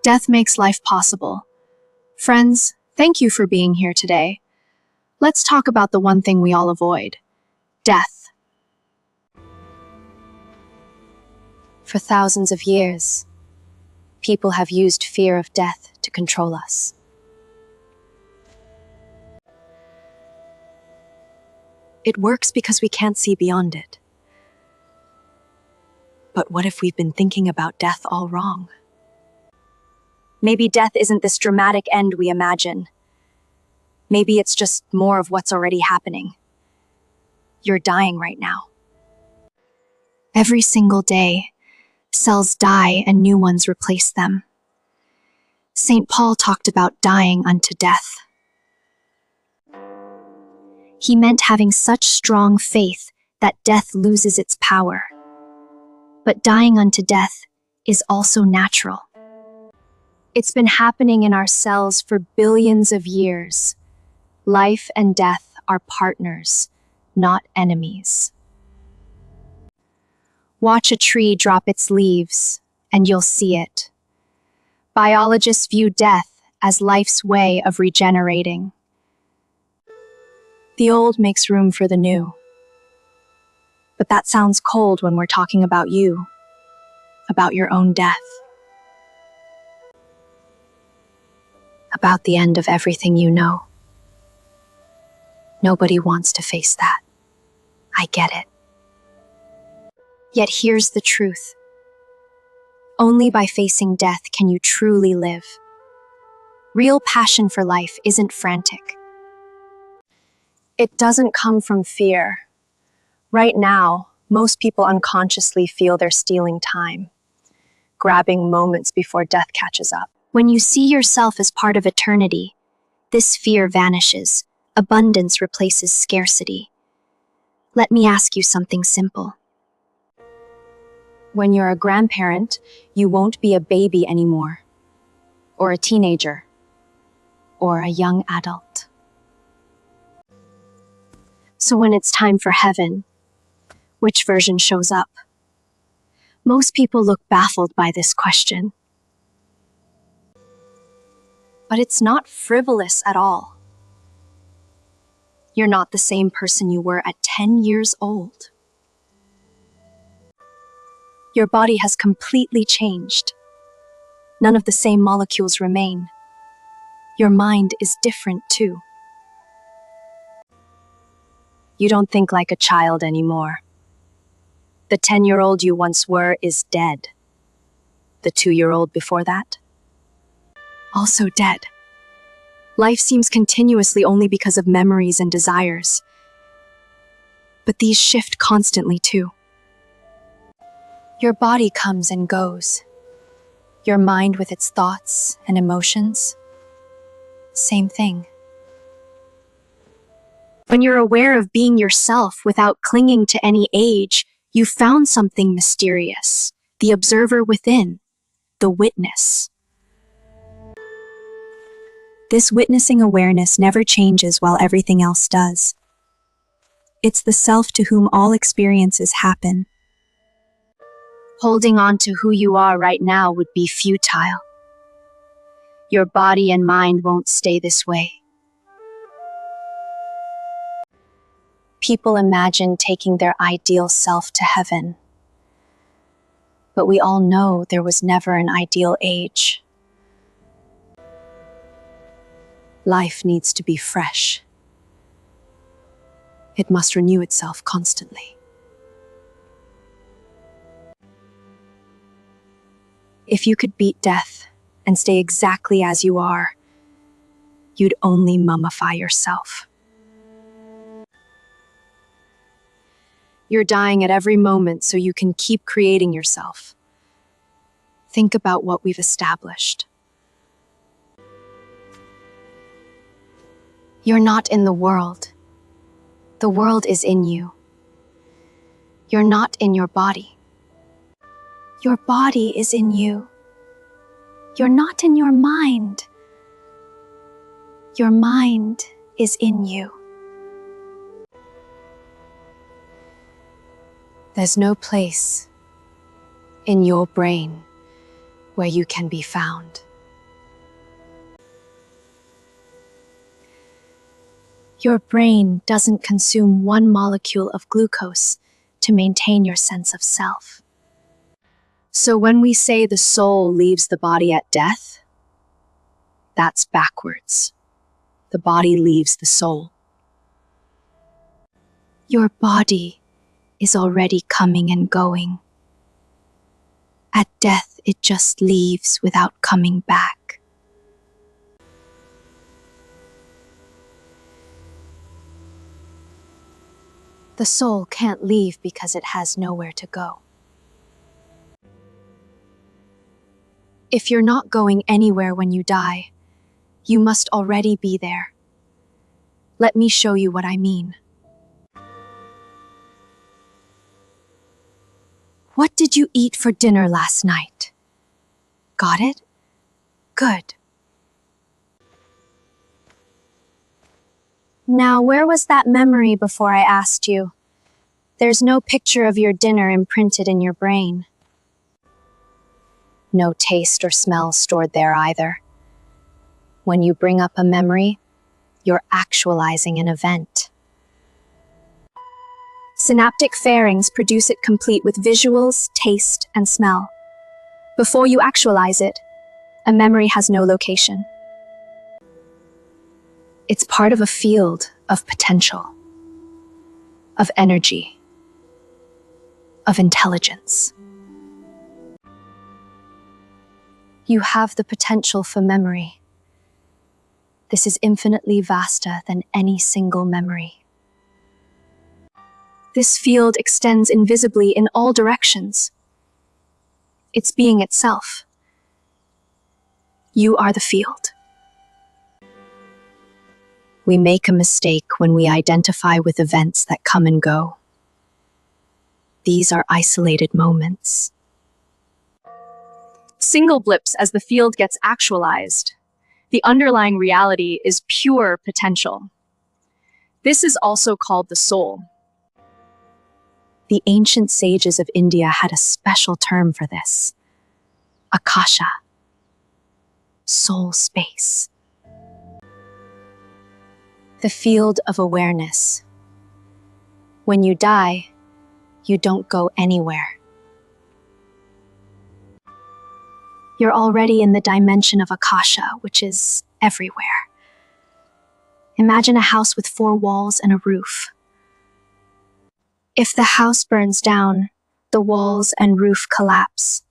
Death makes life possible. Friends, thank you for being here today. Let's talk about the one thing we all avoid: death. For thousands of years, people have used fear of death to control us. It works because we can't see beyond it. But what if we've been thinking about death all wrong? Maybe death isn't this dramatic end we imagine. Maybe it's just more of what's already happening. You're dying right now. Every single day, cells die and new ones replace them. St. Paul talked about dying unto death. He meant having such strong faith that death loses its power. But dying unto death is also natural. It's been happening in our cells for billions of years. Life and death are partners, not enemies. Watch a tree drop its leaves, and you'll see it. Biologists view death as life's way of regenerating. The old makes room for the new. But that sounds cold when we're talking about you, about your own death, about the end of everything you know. Nobody wants to face that. I get it. Yet here's the truth. Only by facing death can you truly live. Real passion for life isn't frantic. It doesn't come from fear. Right now, most people unconsciously feel they're stealing time, grabbing moments before death catches up. When you see yourself as part of eternity, this fear vanishes. Abundance replaces scarcity. Let me ask you something simple. When you're a grandparent, you won't be a baby anymore, or a teenager, or a young adult. So when it's time for heaven, which version shows up? Most people look baffled by this question. But it's not frivolous at all. You're not the same person you were at 10 years old. Your body has completely changed. None of the same molecules remain. Your mind is different too. You don't think like a child anymore. The 10-year-old you once were is dead. The 2-year-old before that? Also dead. Life seems continuously only because of memories and desires. But these shift constantly too. Your body comes and goes. Your mind with its thoughts and emotions. Same thing. When you're aware of being yourself without clinging to any age, you found something mysterious, the observer within, the witness. This witnessing awareness never changes while everything else does. It's the self to whom all experiences happen. Holding on to who you are right now would be futile. Your body and mind won't stay this way. People imagine taking their ideal self to heaven. But we all know there was never an ideal age. Life needs to be fresh. It must renew itself constantly. If you could beat death and stay exactly as you are, you'd only mummify yourself. You're dying at every moment so you can keep creating yourself. Think about what we've established. You're not in the world. The world is in you. You're not in your body. Your body is in you. You're not in your mind. Your mind is in you. There's no place in your brain where you can be found. Your brain doesn't consume one molecule of glucose to maintain your sense of self. So when we say the soul leaves the body at death, that's backwards. The body leaves the soul. Your body is already coming and going. At death, it just leaves without coming back. The soul can't leave because it has nowhere to go. If you're not going anywhere when you die, you must already be there. Let me show you what I mean. What did you eat for dinner last night? Got it? Good. Now, where was that memory before I asked you? There's no picture of your dinner imprinted in your brain. No taste or smell stored there either. When you bring up a memory, you're actualizing an event. Synaptic pharynx produce it complete with visuals, taste, and smell. Before you actualize it, a memory has no location. It's part of a field of potential, of energy, of intelligence. You have the potential for memory. This is infinitely vaster than any single memory. This field extends invisibly in all directions. It's being itself. You are the field. We make a mistake when we identify with events that come and go. These are isolated moments. Single blips as the field gets actualized. The underlying reality is pure potential. This is also called the soul. The ancient sages of India had a special term for this: Akasha, soul space. The field of awareness. When you die, you don't go anywhere. You're already in the dimension of Akasha, which is everywhere. Imagine a house with 4 walls and a roof. If the house burns down, the walls and roof collapse.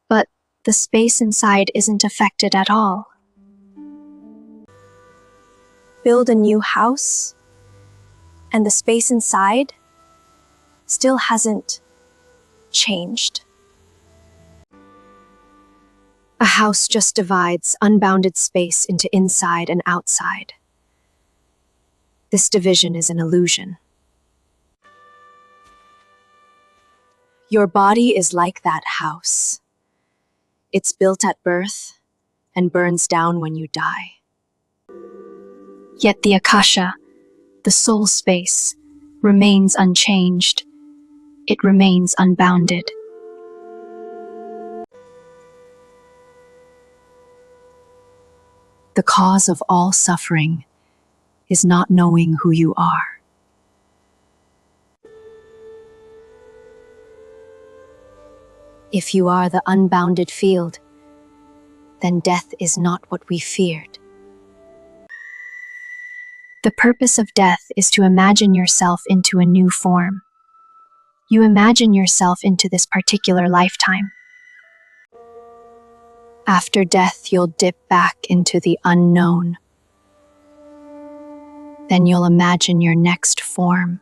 But the space inside isn't affected at all. Build a new house, and the space inside still hasn't changed. A house just divides unbounded space into inside and outside. This division is an illusion. Your body is like that house. It's built at birth and burns down when you die. Yet the Akasha, the soul space, remains unchanged. It remains unbounded. The cause of all suffering is not knowing who you are. If you are the unbounded field, then death is not what we feared. The purpose of death is to imagine yourself into a new form. You imagine yourself into this particular lifetime. After death, you'll dip back into the unknown. Then you'll imagine your next form.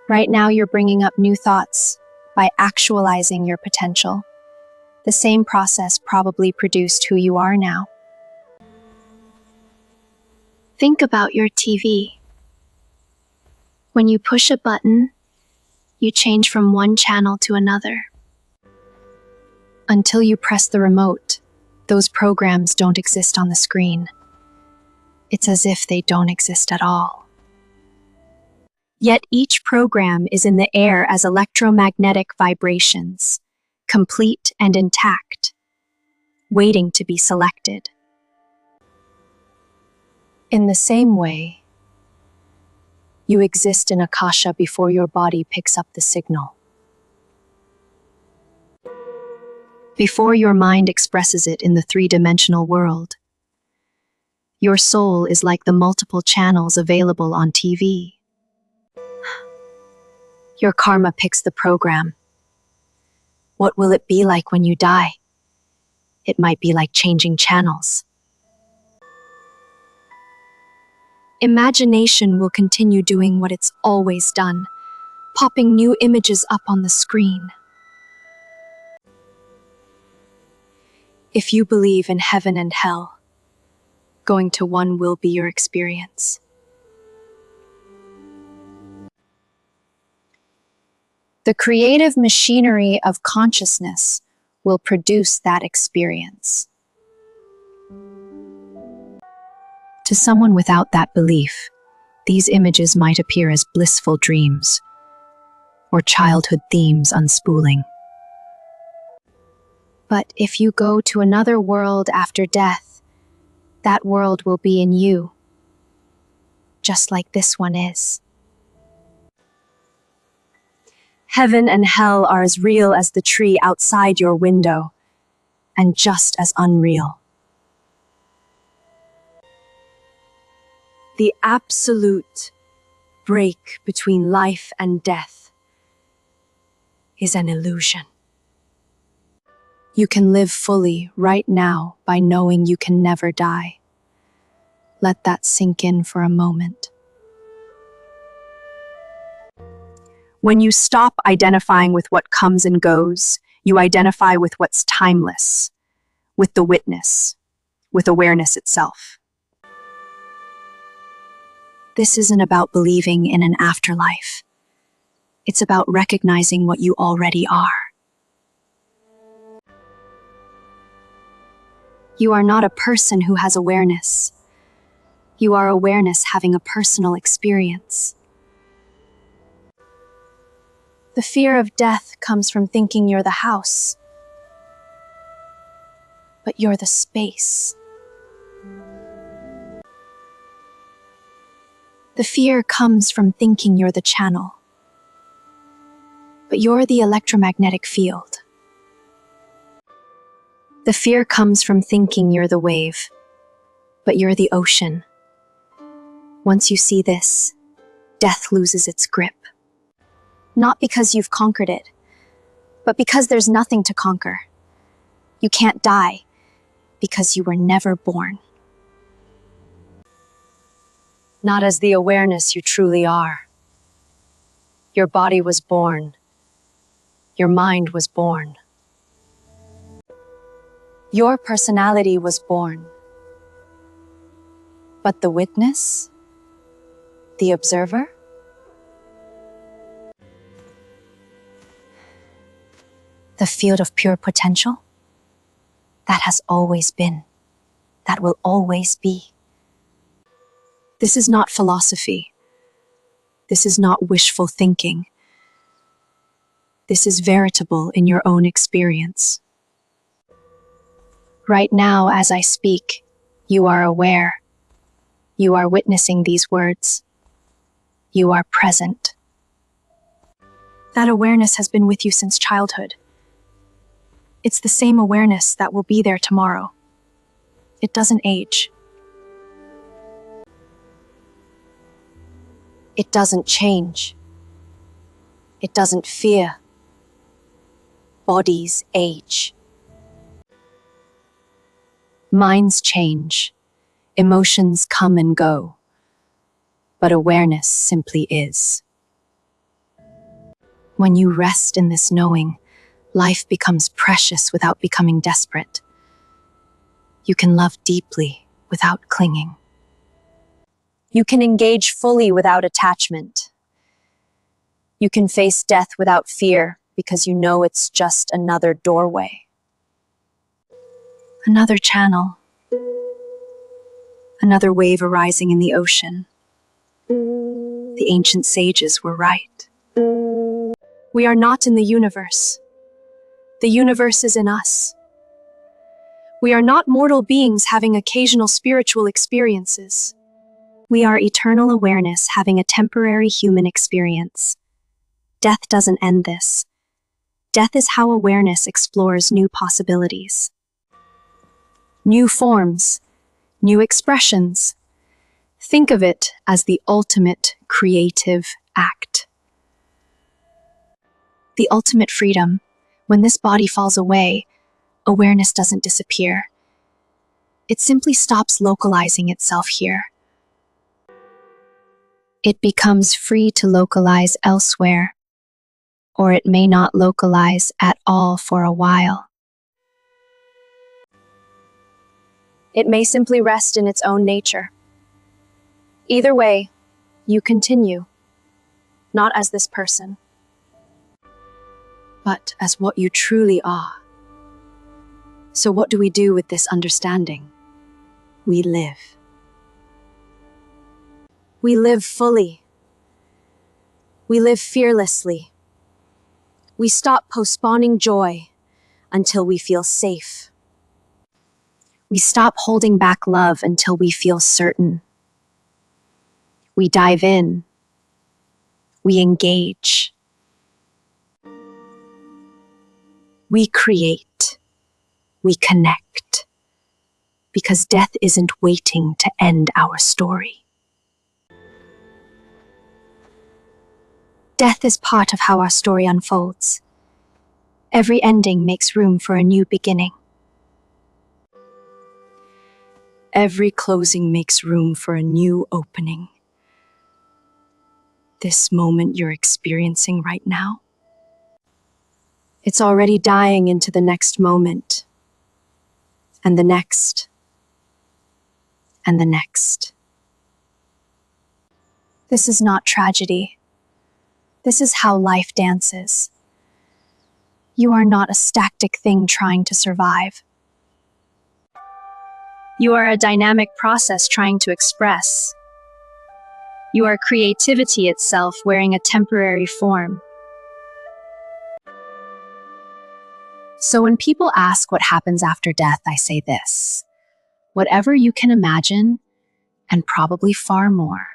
Right now, you're bringing up new thoughts by actualizing your potential. The same process probably produced who you are now. Think about your TV. When you push a button, you change from one channel to another. Until you press the remote, those programs don't exist on the screen. It's as if they don't exist at all. Yet each program is in the air as electromagnetic vibrations, complete and intact, waiting to be selected. In the same way, you exist in Akasha before your body picks up the signal. Before your mind expresses it in the three-dimensional world. Your soul is like the multiple channels available on TV. Your karma picks the program. What will it be like when you die? It might be like changing channels. Imagination will continue doing what it's always done, popping new images up on the screen. If you believe in heaven and hell, going to one will be your experience. The creative machinery of consciousness will produce that experience. To someone without that belief, these images might appear as blissful dreams or childhood themes unspooling. But if you go to another world after death, that world will be in you, just like this one is. Heaven and hell are as real as the tree outside your window, and just as unreal. The absolute break between life and death is an illusion. You can live fully right now by knowing you can never die. Let that sink in for a moment. When you stop identifying with what comes and goes, you identify with what's timeless, with the witness, with awareness itself. This isn't about believing in an afterlife. It's about recognizing what you already are. You are not a person who has awareness. You are awareness having a personal experience. The fear of death comes from thinking you're the house, but you're the space. The fear comes from thinking you're the channel, but you're the electromagnetic field. The fear comes from thinking you're the wave, but you're the ocean. Once you see this, death loses its grip. Not because you've conquered it, but because there's nothing to conquer. You can't die because you were never born. Not as the awareness you truly are. Your body was born. Your mind was born. Your personality was born. But the witness? The observer? The field of pure potential? That has always been. That will always be. This is not philosophy. This is not wishful thinking. This is veritable in your own experience. Right now, as I speak, you are aware. You are witnessing these words. You are present. That awareness has been with you since childhood. It's the same awareness that will be there tomorrow. It doesn't age. It doesn't change. It doesn't fear. Bodies age. Minds change. Emotions come and go. But awareness simply is. When you rest in this knowing, life becomes precious without becoming desperate. You can love deeply without clinging. You can engage fully without attachment. You can face death without fear because you know it's just another doorway. Another channel. Another wave arising in the ocean. The ancient sages were right. We are not in the universe. The universe is in us. We are not mortal beings having occasional spiritual experiences. We are eternal awareness having a temporary human experience. Death doesn't end this. Death is how awareness explores new possibilities. New forms, new expressions. Think of it as the ultimate creative act. The ultimate freedom. When this body falls away, awareness doesn't disappear. It simply stops localizing itself here. It becomes free to localize elsewhere, or it may not localize at all for a while. It may simply rest in its own nature. Either way, you continue, not as this person, but as what you truly are. So what do we do with this understanding? We live. We live fully. We live fearlessly. We stop postponing joy until we feel safe. We stop holding back love until we feel certain. We dive in. We engage. We create. We connect. Because death isn't waiting to end our story. Death is part of how our story unfolds. Every ending makes room for a new beginning. Every closing makes room for a new opening. This moment you're experiencing right now, it's already dying into the next moment, and the next, and the next. This is not tragedy. This is how life dances. You are not a static thing trying to survive. You are a dynamic process trying to express. You are creativity itself wearing a temporary form. So when people ask what happens after death, I say this: whatever you can imagine, and probably far more.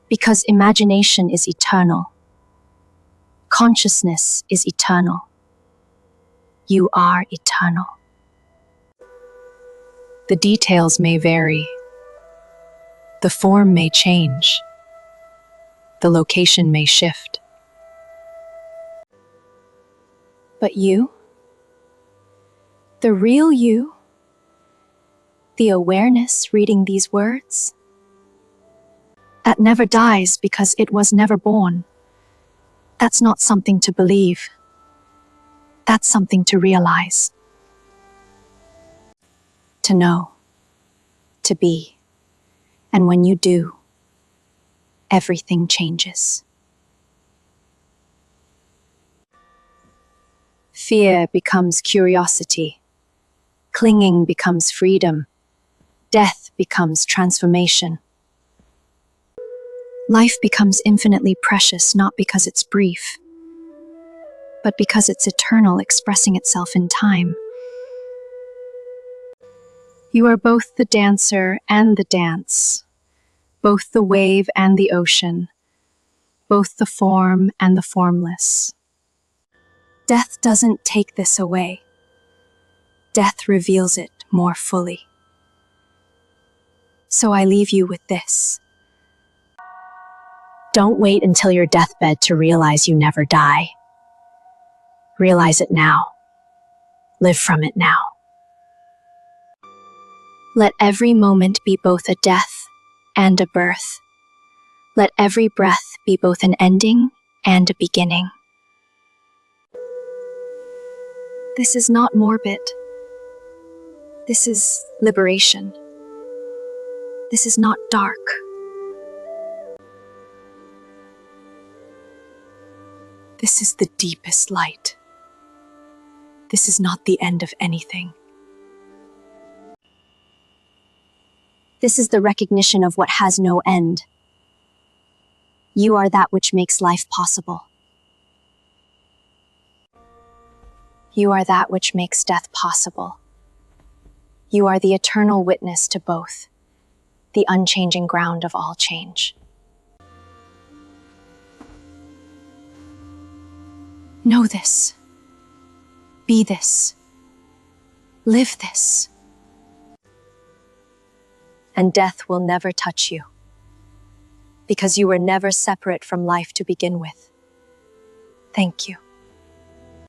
Because imagination is eternal. Consciousness is eternal. You are eternal. The details may vary. The form may change. The location may shift. But you, the real you, the awareness reading these words, that never dies because it was never born. That's not something to believe. That's something to realize. To know. To be. And when you do, everything changes. Fear becomes curiosity. Clinging becomes freedom. Death becomes transformation. Life becomes infinitely precious not because it's brief, but because it's eternal, expressing itself in time. You are both the dancer and the dance, both the wave and the ocean, both the form and the formless. Death doesn't take this away. Death reveals it more fully. So I leave you with this. Don't wait until your deathbed to realize you never die. Realize it now. Live from it now. Let every moment be both a death and a birth. Let every breath be both an ending and a beginning. This is not morbid. This is liberation. This is not dark. This is the deepest light. This is not the end of anything. This is the recognition of what has no end. You are that which makes life possible. You are that which makes death possible. You are the eternal witness to both. the unchanging ground of all change. Know this. Be this. Live this. And death will never touch you, because you were never separate from life to begin with. Thank you.